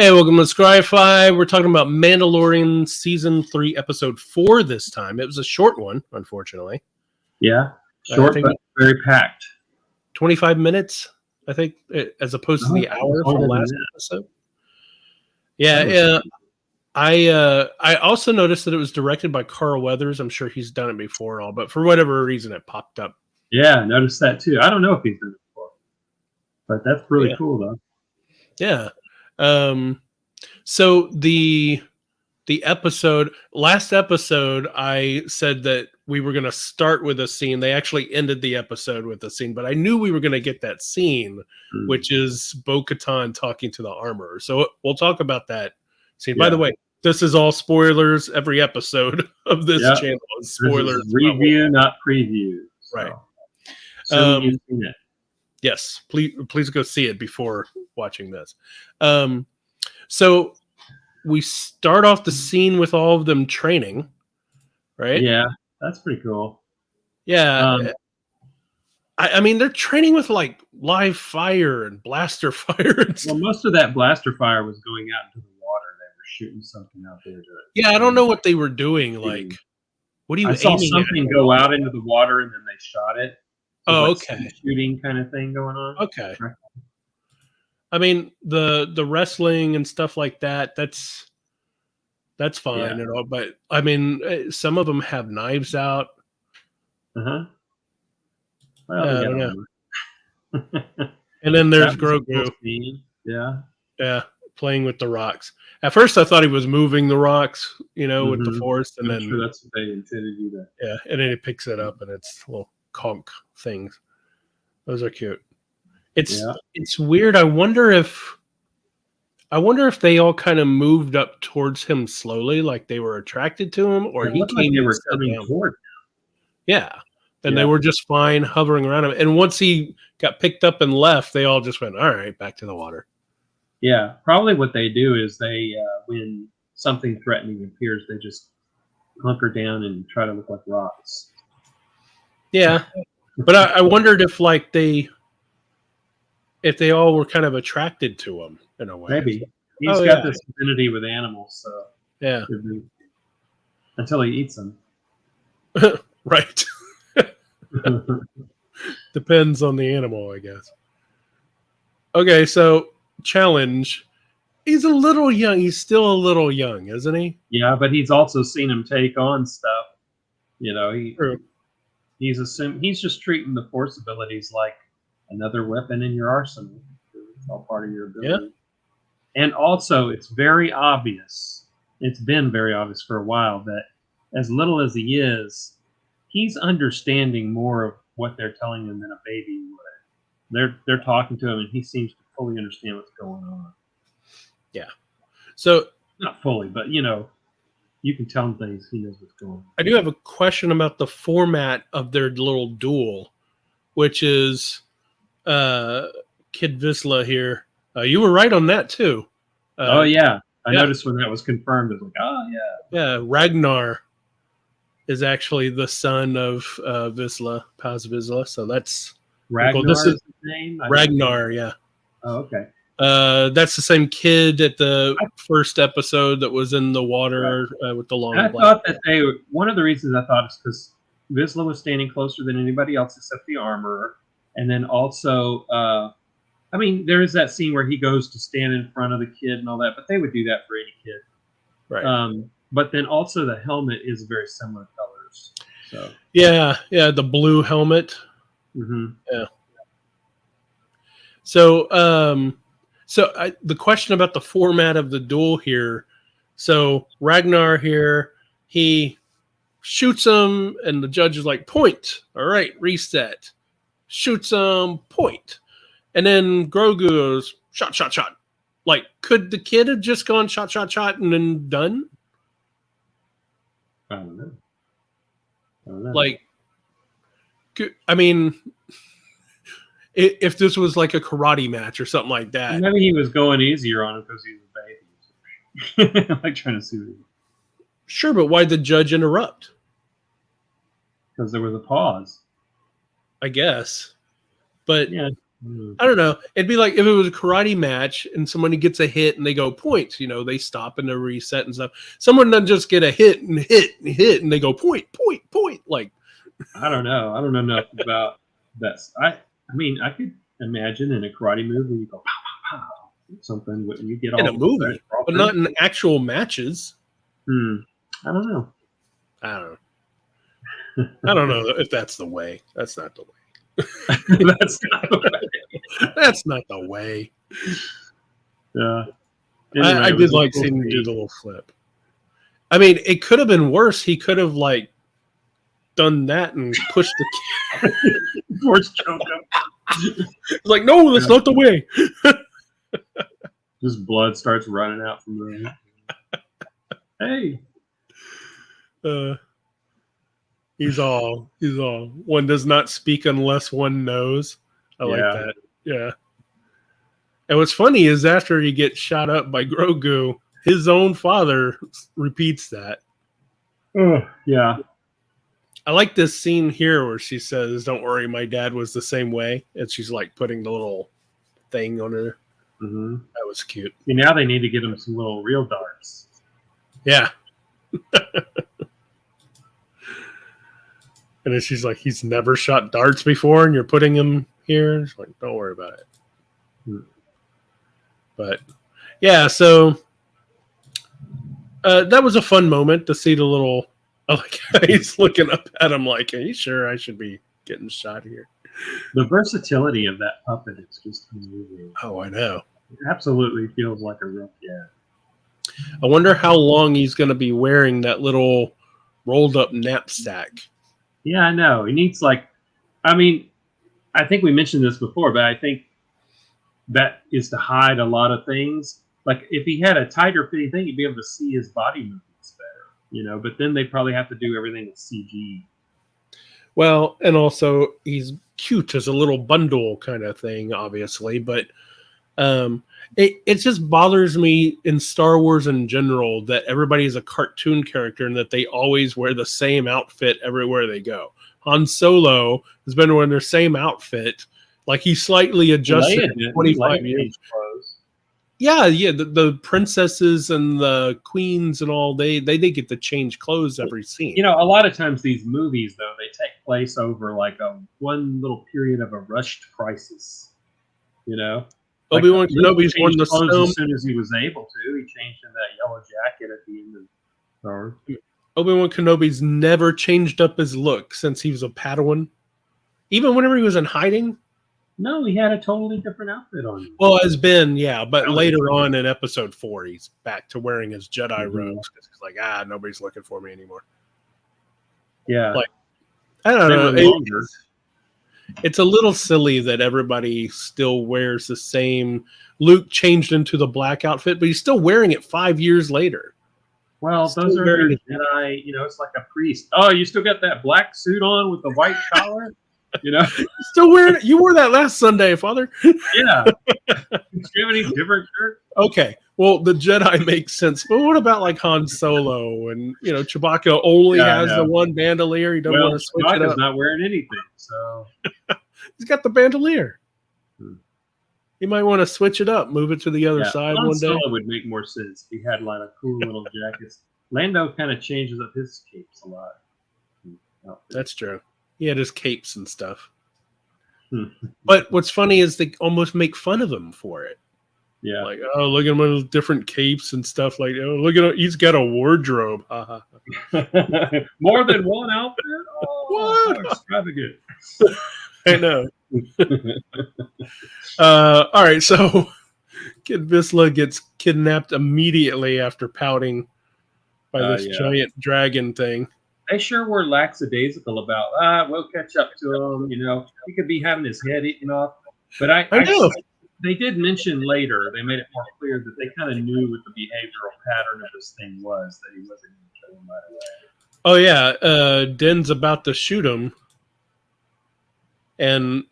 Hey, welcome to Scry-Fi. We're talking about Mandalorian Season 3, Episode 4 this time. It was a short one, unfortunately. Yeah, short but very packed. 25 minutes, I think, as opposed to the hour from last episode. Yeah, I also noticed that it was directed by Carl Weathers. I'm sure he's done it before and all, but for whatever reason, it popped up. Yeah, I noticed that too. I don't know if he's done it before, but that's really cool, though. Yeah. So the last episode, I said that we were going to start with a scene. They actually ended the episode with a scene, but I knew we were going to get that scene, which is Bo-Katan talking to the armorer. So we'll talk about that scene. Yeah. By the way, this is all spoilers. Every episode of this channel is spoilers. Review, not preview. So. Right. So you've seen it. Yes, please go see it before watching this. So we start off the scene with all of them training, right? Yeah, that's pretty cool. Yeah. I mean, they're training with like live fire and blaster fire. Well, most of that blaster fire was going out into the water. They were shooting something out there. Yeah, I don't know what they were doing. Like, what do you? I saw something go out into the water and then they shot it. So oh, okay. Shooting kind of thing going on. Okay. I mean, the wrestling and stuff like that. That's fine and all, but I mean, some of them have knives out. Well, I don't know. And then there's Grogu. Yeah, playing with the rocks. At first, I thought he was moving the rocks, with the Force, and then that's what they intended you to. Yeah, and then he picks it up, and it's little conch things. Those are cute. It's weird. I wonder if they all kind of moved up towards him slowly, like they were attracted to him, or he came. They were coming toward him. Yeah. And they were just fine hovering around him. And once he got picked up and left, they all just went, all right, back to the water. Yeah. Probably what they do is they, when something threatening appears, they just hunker down and try to look like rocks. Yeah. But I wondered if they all were kind of attracted to him in a way. Maybe. He's got this affinity with animals. So yeah. Until he eats them. Right. Depends on the animal, I guess. Okay, so challenge. He's a little young. He's still a little young, isn't he? Yeah, but he's also seen him take on stuff. He's just treating the Force abilities like another weapon in your arsenal. It's all part of your ability. Yeah. And also, it's very obvious. It's been very obvious for a while that as little as he is, he's understanding more of what they're telling him than a baby would. They're talking to him, and he seems to fully understand what's going on. Yeah. So not fully, but you can tell him things. He knows what's going on. I do have a question about the format of their little duel, which is Kid Vizsla here. You were right on that too. I noticed when that was confirmed. It was like, oh yeah. Yeah, Ragnar is actually the son of Vizsla, Paz Vizsla. So that's Ragnar. This is his name? Ragnar, yeah. Oh, okay. That's the same kid at the first episode that was in the water with the long. I thought that one of the reasons I thought is because Vizsla was standing closer than anybody else except the armorer, and then also, there is that scene where he goes to stand in front of the kid and all that, but they would do that for any kid, right? But then also the helmet is very similar colors. So yeah, the blue helmet. Mm-hmm. Yeah. So the question about the format of the duel here. So Ragnar here, he shoots him, and the judge is like, point. All right, reset. Shoots him, point. And then Grogu goes, shot, shot, shot. Like, could the kid have just gone shot, shot, shot, and then done? I don't know. Like, I mean, if this was like a karate match or something like that. Maybe he was going easier on him because he was a baby. Like trying to soothe him. Sure, but why'd the judge interrupt? Because there was a pause. I guess. But I don't know. It'd be like if it was a karate match and somebody gets a hit and they go points, they stop and they reset and stuff. Someone doesn't just get a hit and hit and they go point. Like, I don't know. I don't know enough about that. I mean, I could imagine in a karate movie you go pow, pow, pow, something when you get all in a movie, but not in actual matches. I don't know. I don't know if that's the way. That's not the way. That's not the way. That's not the way. Yeah. Anyway, I did like seeing him do the little flip. I mean, it could have been worse. He could have done that and pushed the force choke him. Like, no, that's not the way. Just blood starts running out from the hey. He's all one does not speak unless one knows. I like that. Yeah. And what's funny is after he gets shot up by Grogu, his own father repeats that. Yeah. I like this scene here where she says, "Don't worry, my dad was the same way." And she's like putting the little thing on her. Mm-hmm. That was cute. See, now they need to get him some little real darts. Yeah. And then she's like, he's never shot darts before, and you're putting him here. She's like, don't worry about it. But yeah, so that was a fun moment to see the little. He's looking up at him like, are you sure I should be getting shot here? The versatility of that puppet is just amazing. Oh, I know. It absolutely feels like a real cat. I wonder how long he's going to be wearing that little rolled up knapsack. Yeah, I know. He needs I think we mentioned this before, but I think that is to hide a lot of things. Like if he had a tighter fitting thing, you'd be able to see his body movements better, but then they'd probably have to do everything with CG. Well, and also he's cute as a little bundle kind of thing, obviously, but it just bothers me in Star Wars in general that everybody is a cartoon character and that they always wear the same outfit everywhere they go. Han Solo has been wearing their same outfit, like he slightly adjusted in 25 years. Yeah, the princesses and the queens and all they get to change clothes every scene. A lot of times these movies though they take place over like a one little period of a rushed crisis. Obi-Wan Kenobi's worn the clothes as soon as he was able to. He changed in that yellow jacket at the end of Star Wars. Obi-Wan Kenobi's never changed up his look since he was a Padawan. Even whenever he was in hiding. No, he had a totally different outfit on. Well, as Ben, yeah, but later on in Episode 4, he's back to wearing his Jedi robes because he's like, nobody's looking for me anymore. Yeah, I don't know. It's a little silly that everybody still wears the same. Luke changed into the black outfit, but he's still wearing it 5 years later. Well, those are Jedi. It's like a priest. Oh, you still got that black suit on with the white collar? Still wearing it. You wore that last Sunday, Father. Yeah. Do you have any different shirt? Okay. Well, the Jedi makes sense, but what about like Han Solo and Chewbacca only has the one bandolier? He doesn't want to switch it up. Chewbacca's not wearing anything, so he's got the bandolier. He might want to switch it up, move it to the other side Han one day. Solo would make more sense. He had like a cool little jackets. Lando kind of changes up his capes a lot. That's true. He had his capes and stuff. But what's funny is they almost make fun of him for it. Yeah. Like, oh, look at him with different capes and stuff. Like, oh, look at him. He's got a wardrobe. More than one outfit? Oh, what? Extravagant. I know. All right, so Kid Vizsla gets kidnapped immediately after pouting by this giant dragon thing. They sure were lackadaisical about, we'll catch up to him. He could be having his head eaten off. But I know. They did mention later, they made it more clear that they kind of knew what the behavioral pattern of this thing was, that he wasn't going to kill him right away. Oh, yeah. Din's about to shoot him. And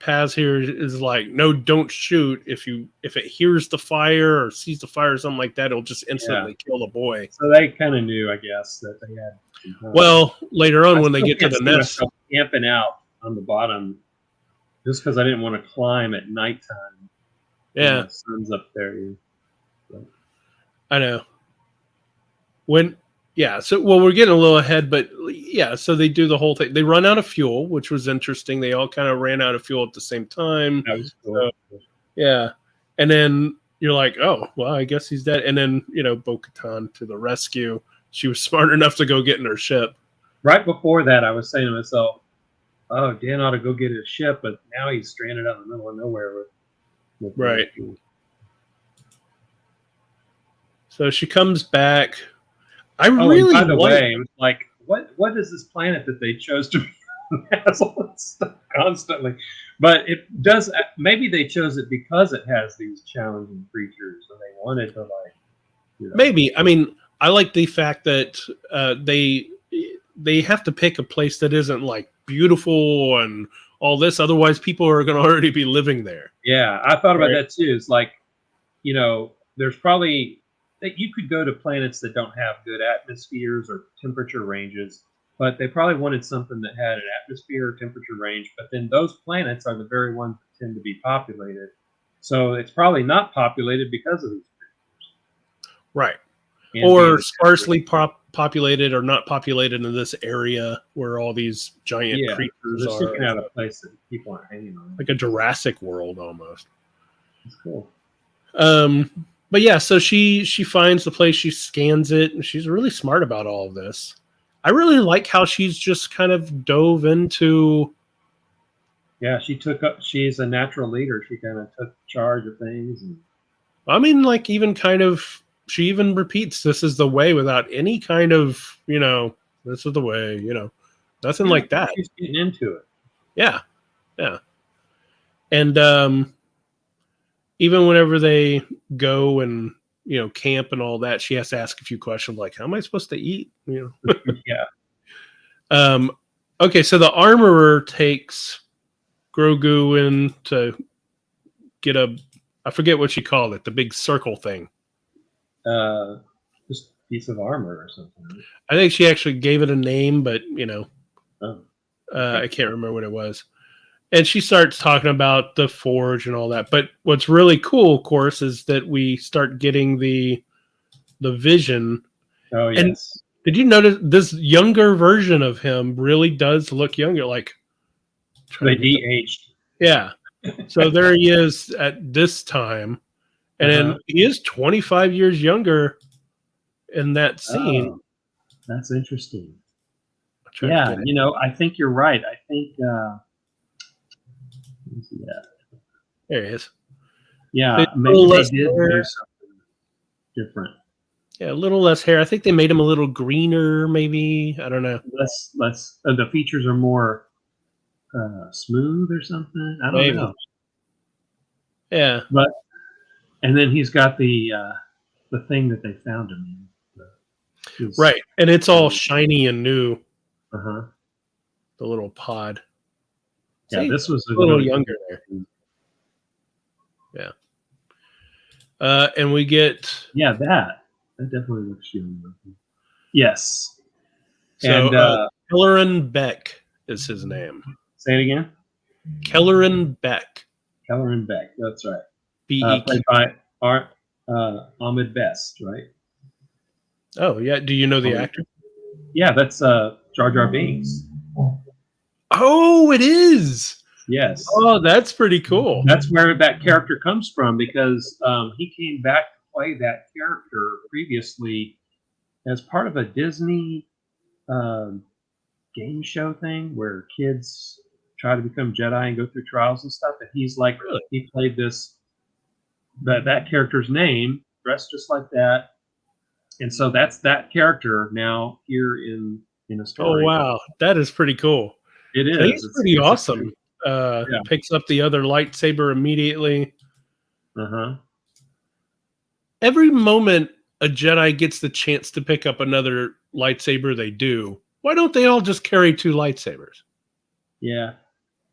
Paz here is like, no, don't shoot. If it hears the fire or sees the fire or something like that, it'll just instantly kill the boy. So they kind of knew, I guess, that they had. Well, later on when they get to the nest, camping out on the bottom Just because I didn't want to climb at nighttime. Yeah, when the sun's up there. I know. So we're getting a little ahead, but yeah, so they do the whole thing. They run out of fuel, which was interesting. They all kind of ran out of fuel at the same time. That was cool. So, yeah. And then you're like, oh, well, I guess he's dead. And then, Bo-Katan to the rescue. She was smart enough to go get in her ship. Right before that, I was saying to myself, oh, Dan ought to go get his ship, but now he's stranded out in the middle of nowhere with right. So she comes back. By the way, it was like, what is this planet that they chose to has all that stuff constantly? But it does. Maybe they chose it because it has these challenging creatures, and they wanted to Maybe. I mean, I like the fact that they have to pick a place that isn't like beautiful and all this. Otherwise, people are going to already be living there. Yeah, I thought about that too. It's like, there's probably that you could go to planets that don't have good atmospheres or temperature ranges, but they probably wanted something that had an atmosphere or temperature range. But then those planets are the very ones that tend to be populated. So it's probably not populated because of these creatures. Right. Or sparsely populated or not populated in this area where all these giant creatures are. They're out of a place that people aren't hanging on. Like a Jurassic World almost. It's cool. But yeah, so she finds the place, she scans it, and she's really smart about all of this. I really like how she's just kind of dove into. Yeah, she's a natural leader. She kind of took charge of things. I mean, like even kind of, she even repeats, "This is the way," without any kind of, this is the way, nothing like that. She's getting into it. Yeah, yeah, and even whenever they go and camp and all that, she has to ask a few questions like, "How am I supposed to eat?" Yeah. Okay, so the armorer takes Grogu in to get I forget what she called it, the big circle thing. Just a piece of armor or something. I think she actually gave it a name, but okay. I can't remember what it was. And she starts talking about the forge and all that. But what's really cool, of course, is that we start getting the vision. Oh, yes. And did you notice this younger version of him really does look younger? Like they de-aged. Yeah. So there he is at this time. And then he is 25 years younger in that scene. Oh, that's interesting. Yeah, I think you're right. I think there he is. Yeah, maybe they did do something different. Yeah, a little less hair. I think they made him a little greener, maybe. I don't know. Less. The features are more smooth or something. I don't know. Yeah, and then he's got the thing that they found him in. Right, and it's all shiny and new. The little pod. Yeah, this was a little younger there. Yeah. And we get that definitely looks younger. Yes. So and Kelleran Beq is his name. Say it again. Kelleran Beq. Kelleran Beq. That's right. B-E-Q. Played by Ahmed Best, right? Oh yeah. Do you know the actor? Yeah, that's Jar Jar Binks. Oh, it is. Yes. Oh, that's pretty cool. That's where that character comes from because he came back to play that character previously as part of a Disney game show thing where kids try to become Jedi and go through trials and stuff. And he's like, he played that character's name, dressed just like that. And so that's that character now here in a story. Oh, wow. That is pretty cool. It is. So he's pretty awesome. Picks up the other lightsaber immediately. Every moment a Jedi gets the chance to pick up another lightsaber, they do. Why don't they all just carry two lightsabers? Yeah.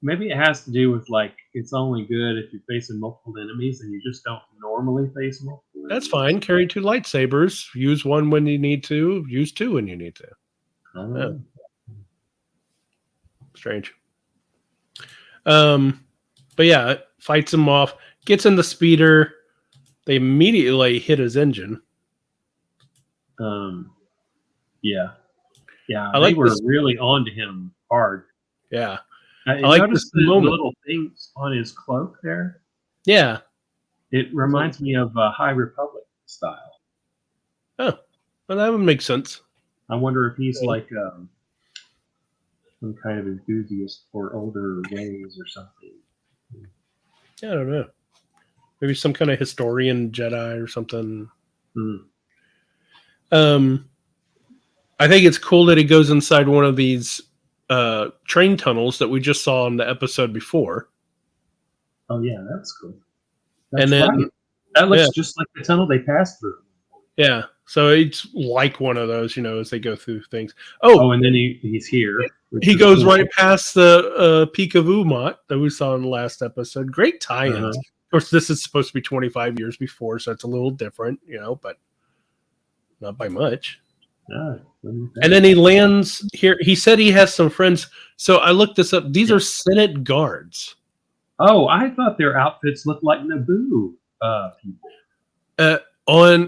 Maybe it has to do with it's only good if you're facing multiple enemies and you just don't normally face multiple enemies. That's fine. Carry two lightsabers. Use one when you need to. Use two when you need to. Yeah. Strange. But yeah, fights him off, gets in the speeder. They immediately hit his engine. Yeah. I They like were this. really on to him hard. Yeah, I I like noticed this the moment. little things on his cloak there. Yeah. It reminds me of High Republic style. Oh, well, that would make sense. I wonder if he's Yeah. like some kind of enthusiast for older ways or something. Yeah, I don't know. Maybe some kind of historian Jedi or something. I think it's cool that he goes inside one of these train tunnels that we just saw in the episode before. Oh yeah, that's cool. And then, right. That looks yeah. just like the tunnel they passed through. Yeah, so it's like one of those, as they go through things. Oh, and then he's here. He goes right past the Peak of Umat that we saw in the last episode. Great tie-ins. Of course, this is supposed to be 25 years before, so it's a little different, but not by much. And then he lands here. He said he has some friends. So I looked this up. These are Senate guards. Oh, I thought their outfits looked like Naboo people.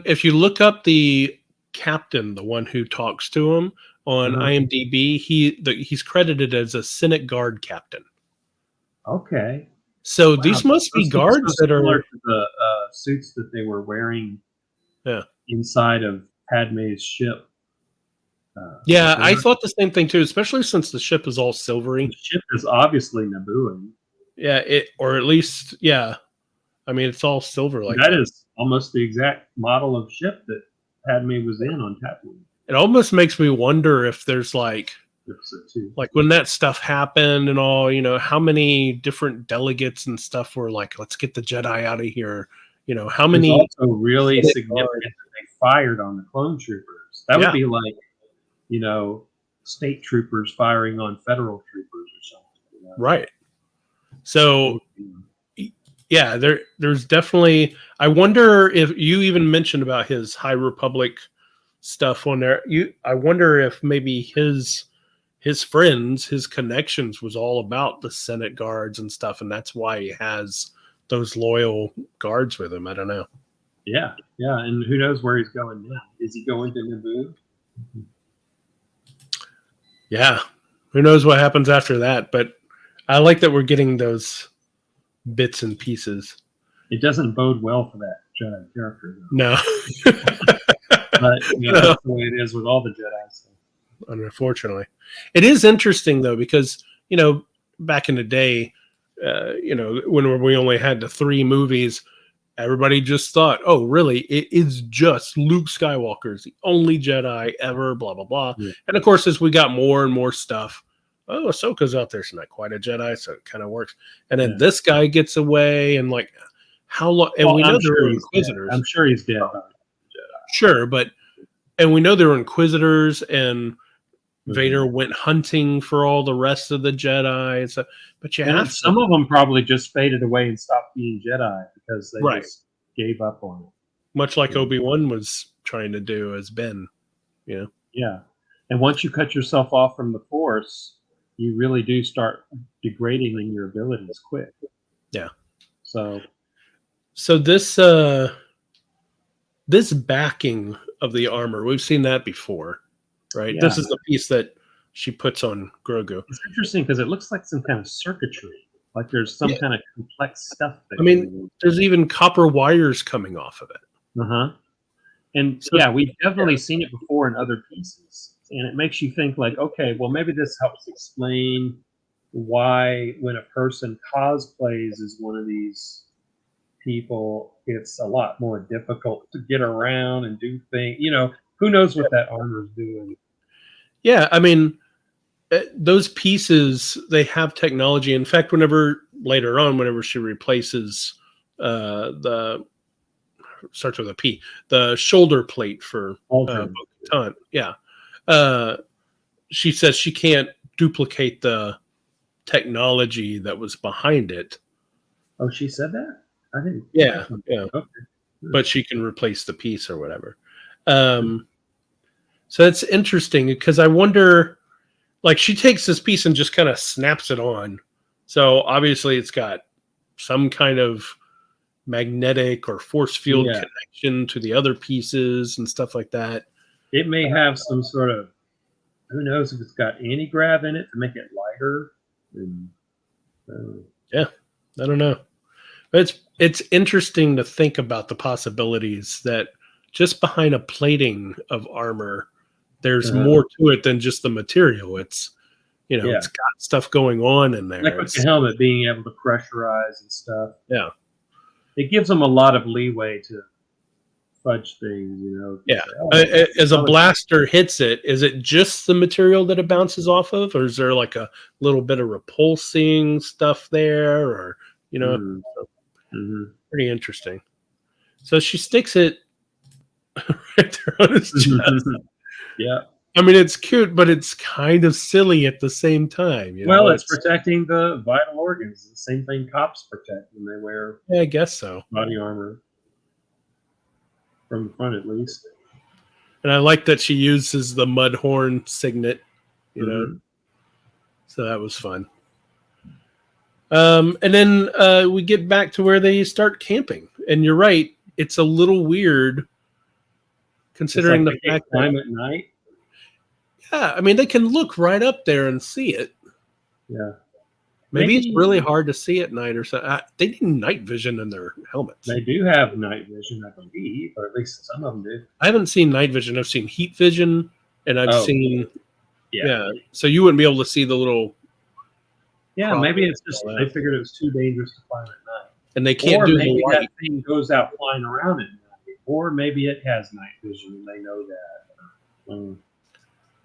If you look up the captain, the one who talks to him on IMDb, he's credited as a Senate guard captain. Okay. So these must be guards that are similar to the suits that they were wearing. Inside of Padme's ship. Yeah, I thought the same thing too, especially since the ship is all silvery. The ship is obviously Nabooan. Yeah, or at least, yeah. I mean, it's all silver like that. That is almost the exact model of ship that Padme was in on Tatooine. It almost makes me wonder if there's like when that stuff happened and all, how many different delegates and stuff were like, let's get the Jedi out of here. How many? It's also really significant that they fired on the clone troopers. That would be like, state troopers firing on federal troopers or something. Right. So, yeah, there's definitely. I wonder if you even mentioned about his High Republic stuff on there. I wonder if maybe his friends, his connections was all about the Senate guards and stuff, and that's why he has those loyal guards with him. I don't know. Yeah, and who knows where he's going now? Is he going to Naboo? Yeah, who knows what happens after that? But I like that we're getting those bits and pieces. It doesn't bode well for that Jedi character, though. No. But that's the way it is with all the Jedi stuff. Unfortunately. It is interesting, though, because, back in the day, when we only had the 3 movies, everybody just thought, oh, really? It is just Luke Skywalker's the only Jedi ever, blah, blah, blah. Yeah. And, of course, as we got more and more stuff, oh, Ahsoka's out there. She's not quite a Jedi, so it kind of works. And then this guy gets away, and, like, how long? And we know there were Inquisitors. I'm sure he's dead. Sure, and we know there were Inquisitors, and Vader went hunting for all the rest of the Jedi and stuff. But some of them probably just faded away and stopped being Jedi because they just gave up on it. Much like Obi-Wan was trying to do as Ben, Yeah. And once you cut yourself off from the Force, you really do start degrading in your abilities quick. Yeah. So this backing of the armor, we've seen that before, right? Yeah. This is the piece that she puts on Grogu. It's interesting because it looks like some kind of circuitry, like there's some kind of complex stuff. There's even copper wires coming off of it. And so, we've definitely seen it before in other pieces, and it makes you think like, okay, well, maybe this helps explain why when a person cosplays as one of these people, it's a lot more difficult to get around and do things. Who knows what that armor is doing? Yeah, those pieces, they have technology. In fact, whenever she replaces starts with a P, the shoulder plate for Bo-Katan, she says she can't duplicate the technology that was behind it. Oh, she said that? I didn't. Yeah. Okay. But she can replace the piece or whatever. So that's interesting because I wonder, like, she takes this piece and just kind of snaps it on. So obviously it's got some kind of magnetic or force field connection to the other pieces and stuff like that. It may have some sort of, who knows if it's got anti-grav in it to make it lighter. And, yeah, I don't know. But it's interesting to think about the possibilities that just behind a plating of armor, there's more to it than just the material. It's, it's got stuff going on in there. Like with the helmet being able to pressurize and stuff. Yeah. It gives them a lot of leeway to fudge things, Yeah. As a blaster hits it, is it just the material that it bounces off of? Or is there like a little bit of repulsing stuff there? Or, pretty interesting. So she sticks it right there on his chest. Yeah. I mean, it's cute, but it's kind of silly at the same time. Well, it's protecting the vital organs. The same thing cops protect when they wear. Yeah, I guess so. Body armor, from the front at least. And I like that she uses the mud horn signet. So that was fun. And then we get back to where they start camping, and you're right. It's a little weird, considering the fact that time at night. Yeah, I mean, they can look right up there and see it. Yeah. Maybe it's really hard to see at night or so. They need night vision in their helmets. They do have night vision, I believe, or at least some of them do. I haven't seen night vision. I've seen heat vision, and I've seen... Yeah. So you wouldn't be able to see the little... Yeah, maybe it's just they figured it was too dangerous to fly at night. And they can't do maybe the light. That thing goes out flying around at night. Or maybe it has night vision and they know that.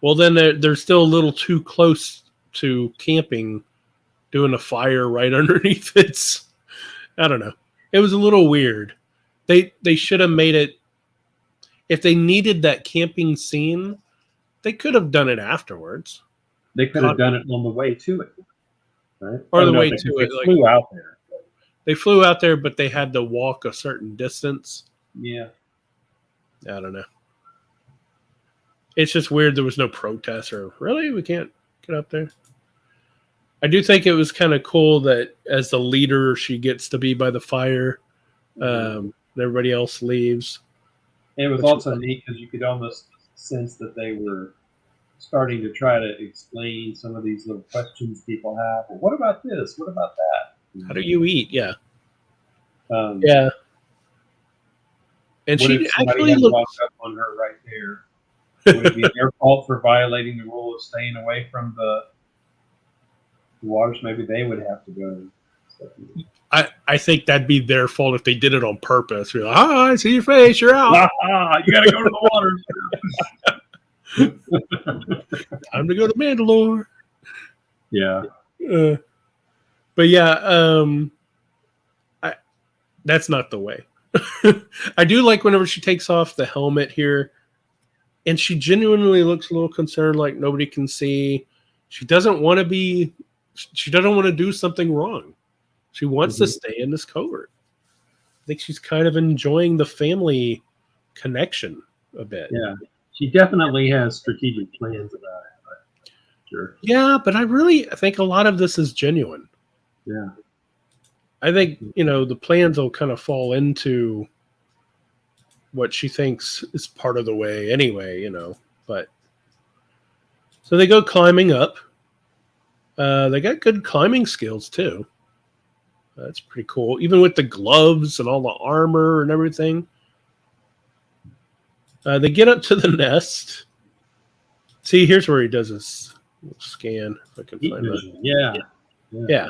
Well, then they're still a little too close to camping, doing a fire right underneath it. I don't know. It was a little weird. They should have made it... If they needed that camping scene, they could have done it afterwards. They could have done it on the way to it. Right? Or the way to it. They flew out there. They flew out there, but they had to walk a certain distance. Yeah. I don't know. It's just weird there was no protest or, really? We can't get up there? I do think it was kind of cool that as the leader, she gets to be by the fire. And everybody else leaves. And it was also neat because you could almost sense that they were starting to try to explain some of these little questions people have. Well, what about this? What about that? How do you eat? Yeah. Yeah. And she actually looked up on her right there. Would it be their fault for violating the rule of staying away from the waters? Maybe they would have to go. I think that'd be their fault if they did it on purpose. You're like, I see your face. You're out. You got to go to the waters. Time to go to Mandalore. Yeah. But yeah, that's not the way. I do like whenever she takes off the helmet here, and she genuinely looks a little concerned, like nobody can see. She doesn't want to be. She doesn't want to do something wrong. She wants to stay in this covert. I think she's kind of enjoying the family connection a bit. Yeah, she definitely has strategic plans about it. But sure. Yeah, but I think a lot of this is genuine. Yeah. I think, the plans will kind of fall into what she thinks is part of the way anyway, but so they go climbing up. They got good climbing skills too. That's pretty cool. Even with the gloves and all the armor and everything. They get up to the nest. See, here's where he does his scan. If I can find that. Yeah.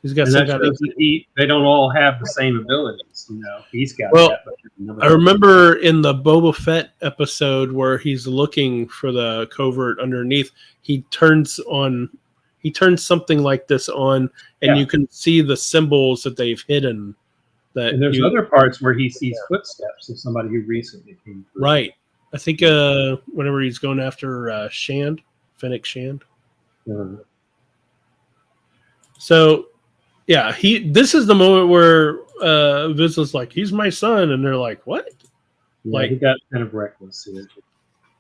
He's got some kind of. They don't all have the same abilities. He's got. Well, I remember in the Boba Fett episode where he's looking for the covert underneath. He turns something like this on, and you can see the symbols that they've hidden. And there's other parts where he sees footsteps of somebody who recently came through. Right. I think whenever he's going after Fennec Shand. So, yeah, this is the moment where Vizsla's like, he's my son, and they're like, what? Yeah, he got kind of reckless here.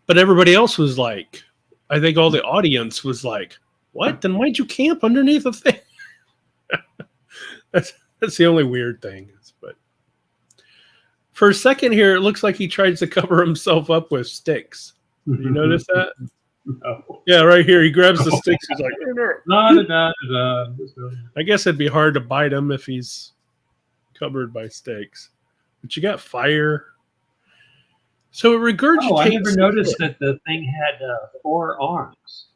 But everybody else was like, I think all the audience was like, what? Then why'd you camp underneath the thing? That's the only weird thing. But for a second here, it looks like he tries to cover himself up with sticks. Did you notice that? No. Yeah, right here. He grabs the sticks. He's like, I guess it'd be hard to bite him if he's covered by stakes. But you got fire. So it regurgitates. Oh, I never noticed that the thing had 4 arms.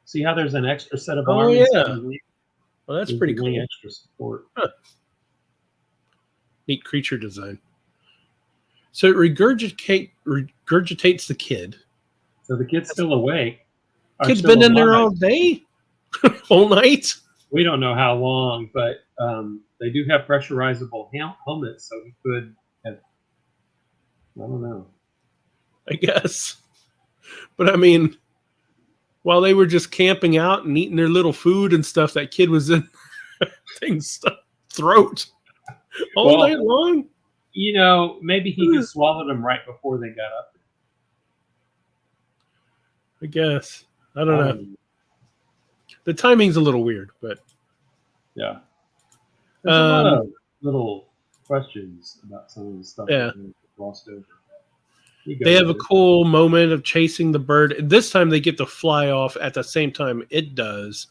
See how there's an extra set of arms? Yeah. Well, that's pretty cool. Extra support. Huh. Neat creature design. So it regurgitates the kid. So the kid's still awake. Kid's been in there all day? All night? We don't know how long, but they do have pressurizable helmets, so he could have. I don't know. I guess. But I mean, while they were just camping out and eating their little food and stuff, that kid was in thing's throat all night long. You know, maybe he just swallowed them right before they got up. I guess. I don't know. The timing's a little weird, but yeah. There's a lot of little questions about some of the stuff that glossed over. They have a cool moment of chasing the bird. This time they get to fly off at the same time it does.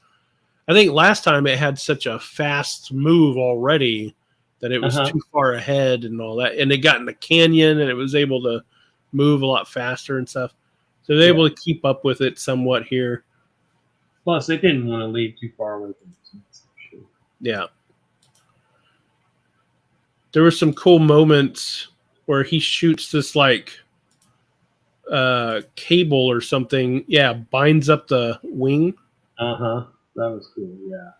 I think last time it had such a fast move already that it was too far ahead and all that. And it got in the canyon and it was able to move a lot faster and stuff. So they're able to keep up with it somewhat here. Plus, they didn't want to leave too far away from it. Yeah. There were some cool moments where he shoots this like cable or something. Yeah, binds up the wing. That was cool. Yeah.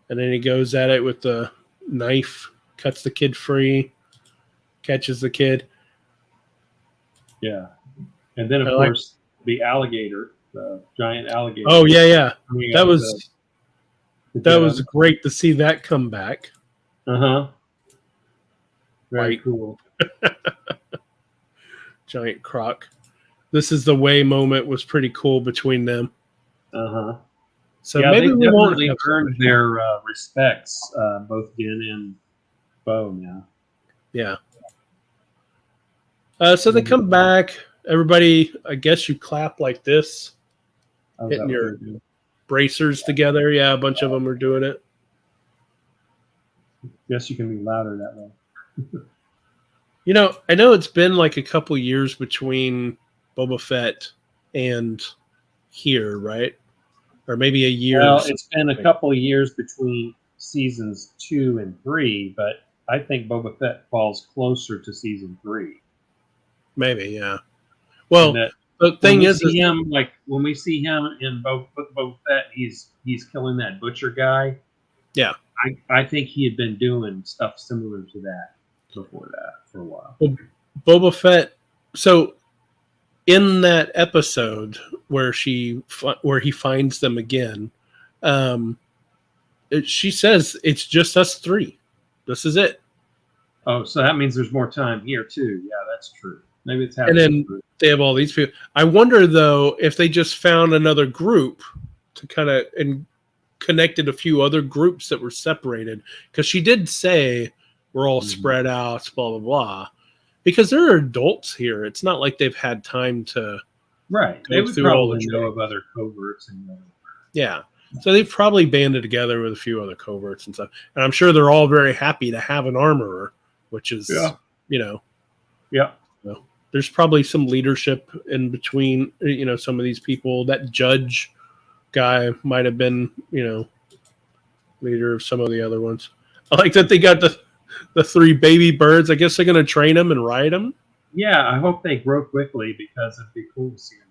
And then he goes at it with the knife, cuts the kid free, catches the kid. Yeah. And then, of course, the alligator, the giant alligator. Oh, yeah. That was great to see that come back. Very cool. Giant croc. This is the way moment was pretty cool between them. So maybe we won't have earned their respects, both Din and Bo now. Yeah. So they come back. Everybody, I guess you clap like this, hitting your bracers together. Yeah, a bunch of them are doing it. Guess you can be louder that way. You know, I know it's been like a couple years between Boba Fett and here, right? Or maybe a year. Well, it's been a couple of years between seasons 2 and 3, but I think Boba Fett falls closer to season 3. Maybe, yeah. Well, the thing is, when we see him in Boba Fett, he's killing that butcher guy. Yeah, I think he had been doing stuff similar to that before that for a while. Well, Boba Fett. So, in that episode where he finds them again, she says it's just us 3. This is it. Oh, so that means there's more time here too. Yeah, that's true. Maybe it's happening. And then they have all these people. I wonder though if they just found another group to kind of and connected a few other groups that were separated, because she did say we're all spread out, blah blah blah. Because there are adults here. It's not like they've had time to They would probably know of other coverts and yeah. So they've probably banded together with a few other coverts and stuff. And I'm sure they're all very happy to have an armorer, which is there's probably some leadership in between, some of these people. That judge guy might have been, leader of some of the other ones. I like that they got the 3 baby birds. I guess they're going to train them and ride them. Yeah, I hope they grow quickly because it'd be cool to see them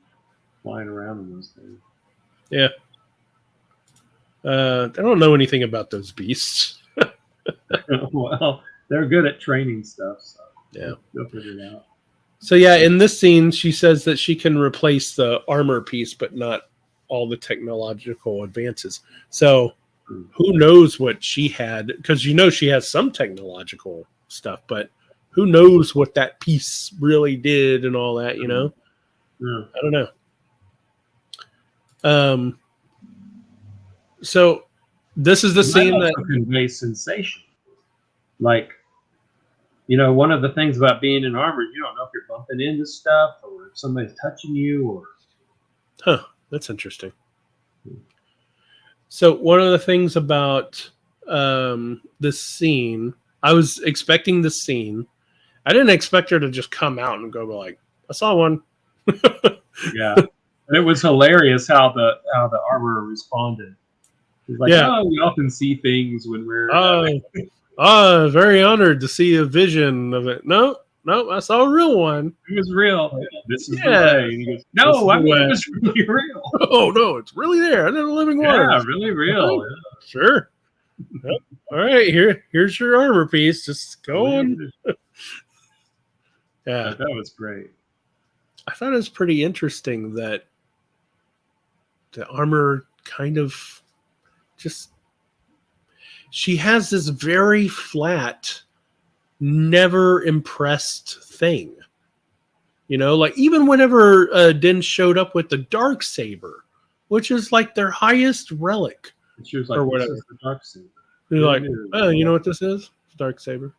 flying around in those things. Yeah. I don't know anything about those beasts. Well, they're good at training stuff, so they'll figure it out. So yeah, in this scene, she says that she can replace the armor piece, but not all the technological advances. So who knows what she had? Because she has some technological stuff, but who knows what that piece really did and all that? I don't know. So This is the It might scene also that convey sensation. Like, you know, one of the things about being in armor, you don't know if you're bumping into stuff or if somebody's touching you or. that's interesting. So one of the things about this scene, I was expecting this scene. I didn't expect her to just come out and go like, I saw one. Yeah. And it was hilarious how the armorer responded. He's like, Yeah. oh, we often see things when we're Very honored to see a vision of it. No, I saw a real one. it was real. This is the Yeah. way. And he goes, no, I mean it was really real. Oh no, it's really there. I didn't living water. Yeah, really real. Sure. Yep. All right, here's your armor piece. Just go on. Yeah, that was great. I thought it was pretty interesting that the armor kind of just, she has this very flat, never impressed thing. You know, like even whenever Din showed up with the dark saber, which is like their highest relic, she was like, or whatever. This is the dark saber. They're like, oh, you know what this is? Dark saber.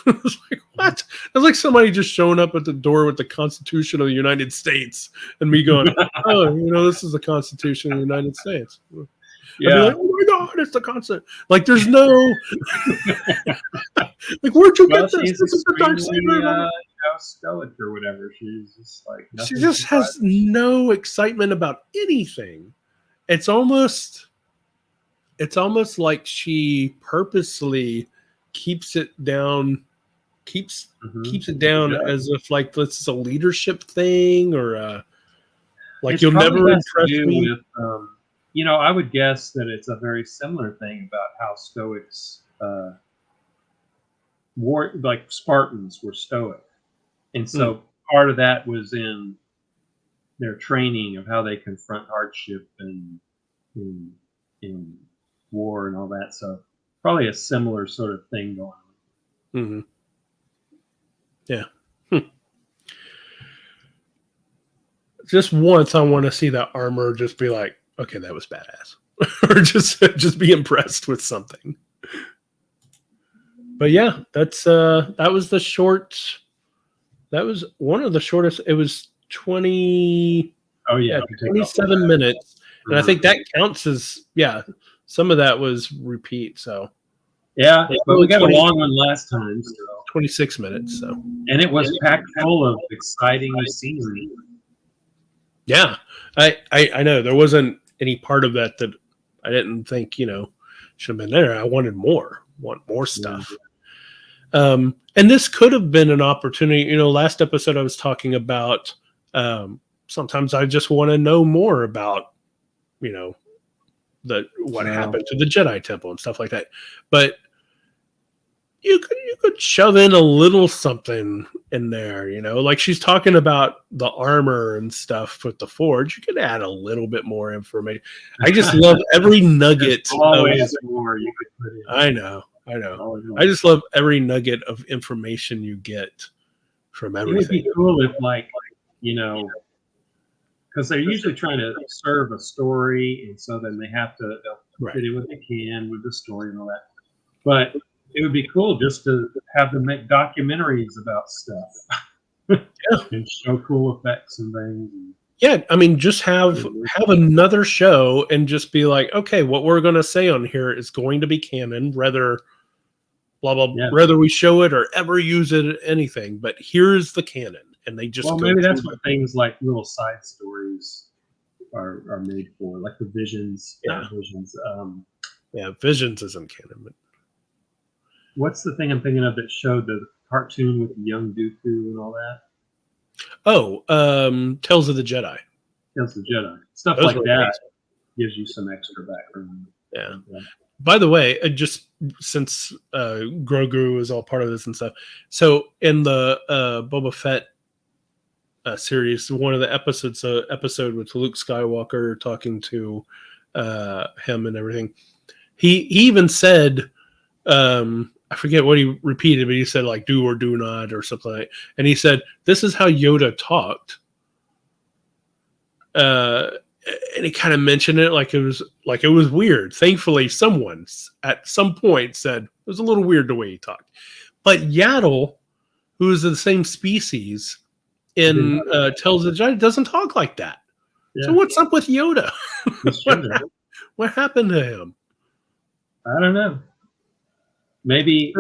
It's like, what? It's like somebody just showing up at the door with the Constitution of the United States and me going, oh, you know, this is the Constitution of the United States. Yeah. I'd be like, oh my God, it's the Constitution. Like, there's no, like, where'd you get this? This is the dark saber. Stoic or whatever. She's just like, she just has no excitement about anything. It's almost like she purposely keeps it down, keeps it down as if like this is a leadership thing or like it's you'll never impress me. With, you know, I would guess that it's a very similar thing about how Stoics like Spartans were Stoic, and so part of that was in their training of how they confront hardship and in war and all that. So probably a similar sort of thing going on. Yeah. Just once I want to see that armor just be like, okay, that was badass. Or just be impressed with something. But yeah, that's that was the short. That was one of the shortest. It was 20. Oh yeah, 27 minutes. And I think that counts as, some of that was repeat. So yeah, but we got a long one last time. So. 26 minutes. So, and it was packed full of exciting scenery. Yeah, I know there wasn't any part of that I didn't think should have been there. I want more stuff. And this could have been an opportunity. Last episode I was talking about. Sometimes I just want to know more about what happened to the Jedi Temple and stuff like that. But you could shove in a little something in there, like she's talking about the armor and stuff with the Forge. You could add a little bit more information. I just love every nugget. Always more you could put in. I know. I just love every nugget of information you get from everything. It would be cool if, because they're usually trying to serve a story, and so then they'll fit in what they can with the story and all that. But it would be cool just to have them make documentaries about stuff, and show cool effects and things. Yeah, I mean, just have another show and just be like, okay, what we're going to say on here is going to be canon, whether whether we show it or ever use it anything. But here's the canon, and they just maybe that's what things like little side stories are made for, like the Visions. Visions. Visions isn't canon, but. What's the thing I'm thinking of that showed the cartoon with the young Dooku and all that? Oh, Tales of the Jedi. Tales of the Jedi. Stuff like that gives you some extra background. Yeah. By the way, just since Grogu is all part of this and stuff, so in the Boba Fett series, one of the episodes, episode with Luke Skywalker talking to him and everything, he even said, I forget what he repeated, but he said like do or do not or something like that. And he said, this is how Yoda talked. And and he kind of mentioned it like it was weird. Thankfully, someone at some point said it was a little weird the way he talked. But Yaddle, who is the same species, tells the judge doesn't talk like that. Yeah. So what's up with Yoda? What happened to him? I don't know. Maybe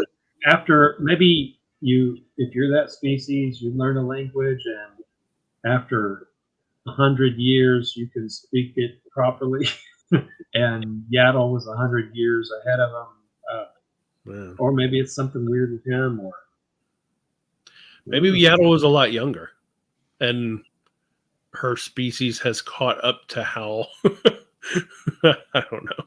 if you're that species, you learn a language, and after 100 years you can speak it properly. And Yaddle was 100 years ahead of him. Or maybe it's something weird with him, or maybe Yaddle was a lot younger, and her species has caught up to how. I don't know.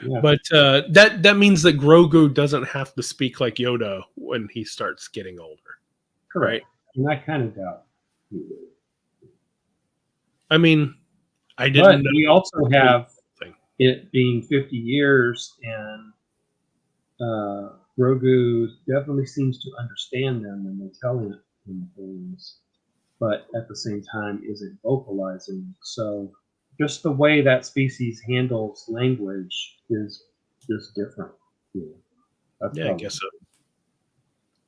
Yeah. But that means that Grogu doesn't have to speak like Yoda when he starts getting older. Correct. Right? And I kind of doubt. I mean, I didn't. But we also have it being 50 years, and Grogu definitely seems to understand them, and they're telling him things, but at the same time isn't vocalizing. So just the way that species handles language is just different. Yeah, I guess so.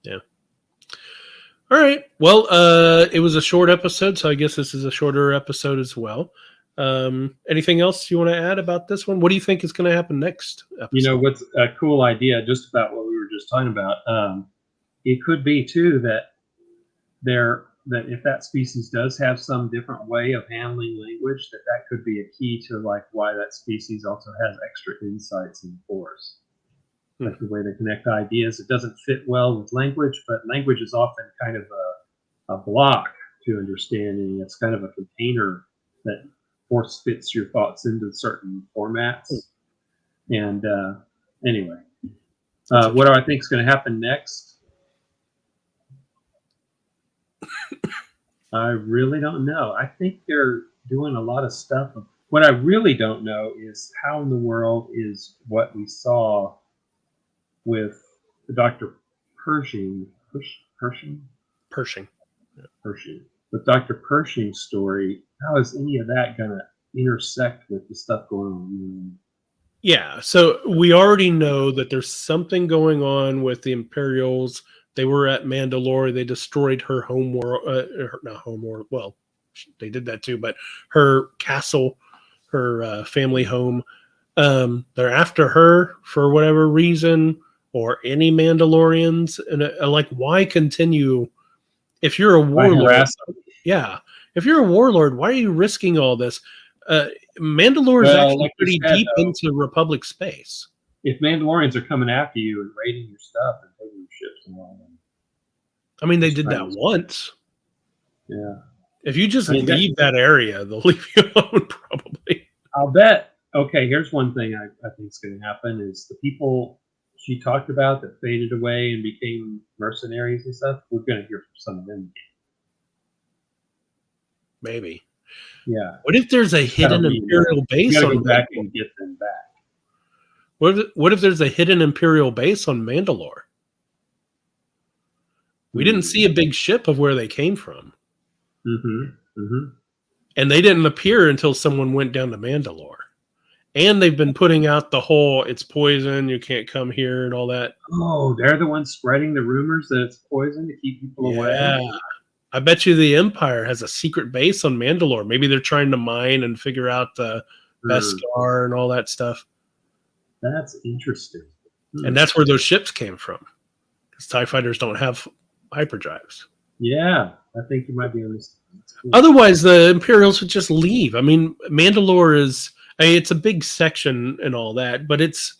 Yeah. All right. Well, it was a short episode, so I guess this is a shorter episode as well. Anything else you want to add about this one? What do you think is going to happen next episode? You know, what's a cool idea, just about what we were just talking about. It could be too that if that species does have some different way of handling language, that could be a key to like why that species also has extra insights in the Force. Like the way they connect ideas. It doesn't fit well with language, but language is often kind of a block to understanding. It's kind of a container that Force fits your thoughts into certain formats. And anyway, what do I think is going to happen next? I really don't know. I think they're doing a lot of stuff. What I really don't know is how in the world is what we saw with Dr. Pershing. With Dr. Pershing's story, how is any of that going to intersect with the stuff going on? Yeah, so we already know that there's something going on with the Imperials. They were at Mandalore. They destroyed her home world. Not home world. Well, they did that too, but her castle, her family home. They're after her for whatever reason, or any Mandalorians. And like, why continue? If you're a warlord, if you're a warlord, why are you risking all this? Mandalore is actually pretty deep into Republic space. If Mandalorians are coming after you and raiding your stuff and taking your ships and all that. I mean, they did that once. Yeah. If you just leave that area, they'll leave you alone, probably. I'll bet. Okay, here's one thing I think is going to happen is the people she talked about that faded away and became mercenaries and stuff, we're going to hear from some of them. Maybe. Yeah. What if there's a hidden Imperial base on back and get them back? What if there's a hidden Imperial base on Mandalore? We didn't see a big ship of where they came from. And they didn't appear until someone went down to Mandalore. And they've been putting out the whole, it's poison, you can't come here and all that. Oh, they're the ones spreading the rumors that it's poison to keep people away. Yeah. I bet you the Empire has a secret base on Mandalore. Maybe they're trying to mine and figure out the Beskar and all that stuff. That's interesting. And that's where those ships came from. Because TIE fighters don't have hyperdrives. Yeah, I think you might be on this. Otherwise, the Imperials would just leave. I mean, Mandalore is... it's a big section and all that, but it's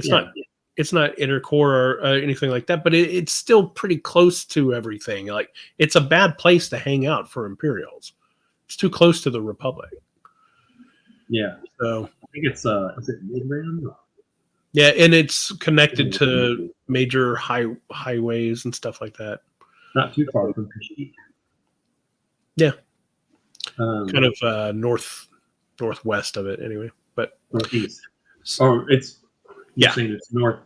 not inner core or anything like that, but it's still pretty close to everything. Like, it's a bad place to hang out for Imperials. It's too close to the Republic. Yeah. So I think it's is it mid-ram? Yeah, and it's connected to major highways and stuff like that. Not too far from Kashyyyk. Yeah. Kind of northwest of it anyway, but northeast. It's saying it's north.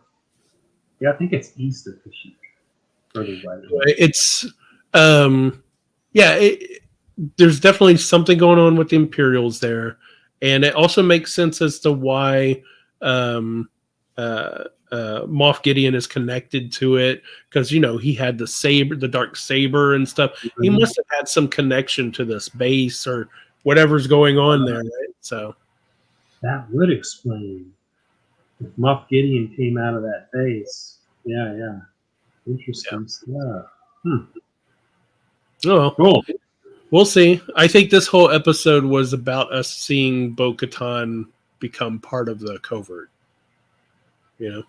Yeah, I think it's east of Kashyyyk. Further right. It's there's definitely something going on with the Imperials there, and it also makes sense as to why Moff Gideon is connected to it, because he had the saber, the dark saber, and stuff. He must have had some connection to this base or whatever's going on there, right? So that would explain if Moff Gideon came out of that base. Yeah. Interesting stuff. Oh, cool. We'll see. I think this whole episode was about us seeing Bo-Katan become part of the covert. Yeah.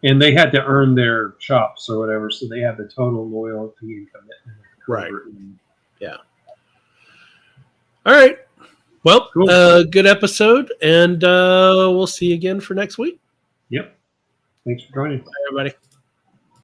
And they had to earn their chops or whatever, so they have the total loyalty and commitment. Right. Yeah. All right. Well, cool. Good episode, and we'll see you again for next week. Yep. Thanks for joining. Bye, everybody.